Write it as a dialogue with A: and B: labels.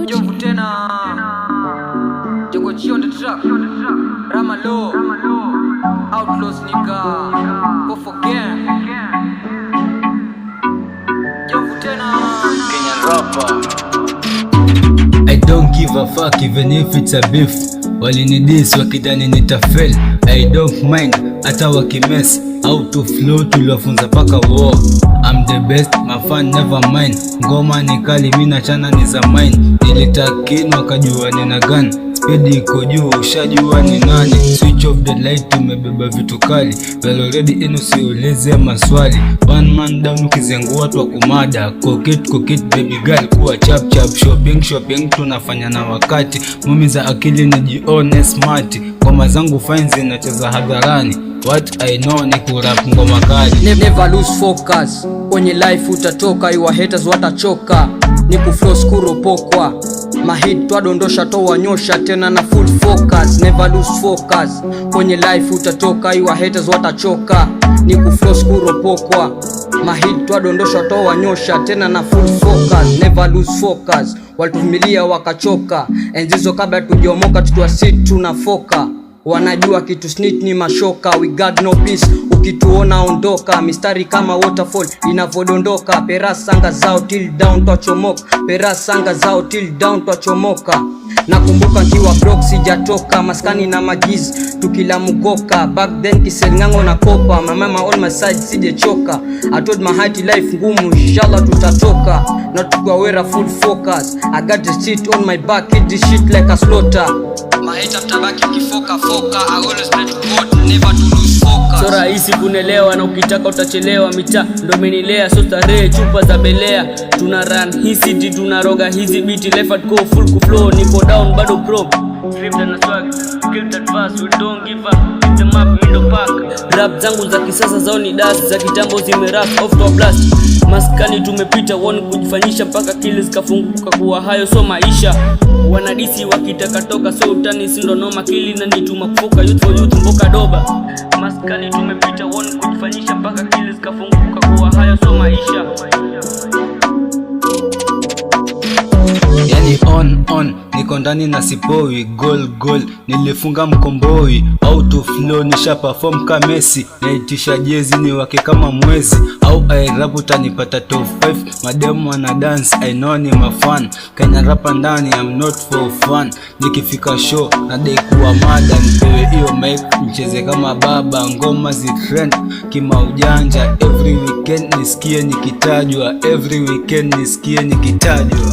A: Jovu tena Jogo on the track Ramalo Outlaws nigga Both again Jovu tena Kenyan rapper.
B: I don't give a fuck even if it's a beef. Walinidis wakidhani nitafel. I don't mind hata wakimess. Out to flow tuliwafunza paka war. I'm the best, my fan never mind. Ngoma ni kali mina chana ni za mine. Nilitakin wakajua nina gun. Speed iko juu ushajua ni nani. Switch off the light tumebeba vitu kali. Well already inu siulize maswali. One man down ukizengua watu wa kumada. Coquette baby girl kuwa chap chap. Shopping tunafanya na wakati. Mumi za akili nijione smart. Ngoma zangu fine zinacheza hadharani. What I know ni kurap ngoma kali.
A: Never lose focus. Kwenye life utatoka, your haters watachoka. Ni kuflow skuropokwa. Mahit twadondosha toa nyosha tena na full focus. Never lose focus. Kwenye life utatoka, your haters watachoka. Ni kuflow skuropokwa. Mahit twadondosha toa nyosha tena na full focus. Never lose focus. Walituvumilia wakachoka. Enzizo kabla tujomoka tukiwa sit tunafoka. Wanajua kitu snitch ni mashoka. We got no peace, ukituona ondoka. Mistari kama waterfall inavodondoka. Perasanga zao till down twachomoka. Perasanga zao till down twachomoka. Nakumbuka nkiwa broke sijatoka. Maskani na magizi tukila mugoka. Back then kiselngango na kopa. My mama on my side sijechoka. I told my heart life ngumu inshallah tutatoka. Not tukwa wera full focus. I got the shit on my back, hit this shit like a slaughter. Maheta mtabaki kifoka foka. I always pray to God never to lose focus.
C: So rahisi kunelewa na ukitaka utachelewa. Mita ndo menilea so starehe chupa za belea. Tuna run hii city tunaroga hizi biti. Left at go full kuflow niko down bado pro. Script na swag kill that fast we don't give up. Hit them up middle park. Rap zangu za kisasa zao ni dust. Za kitambo zimerap off to a blast. Maskani tumepita one kujifanyisha paka kills kafunguka kuwa hayo so maisha. Wanadisi wakitaka toka so utani sindo noma kili na nituma kufoka youth for youth mboka doba. Maskani tumepita one kujifanyisha paka kills kafunguka kuwa hayo so maisha.
B: Yani on niko ndani na sipoi. Goal nilifunga mkomboi. Out of flow nisha perform kama Messi. Naitisha jezi ni wake kama mwezi. Au rap utanipata top 5. Mademu wana dance I know ni mafan. Kenya rapa ndani I'm not for fun. Nikifika show nadai kuwa mada. Nipewe iyo mic mcheze kama baba. Ngoma zi trend kima ujanja. Every weekend nisikie nikitajwa.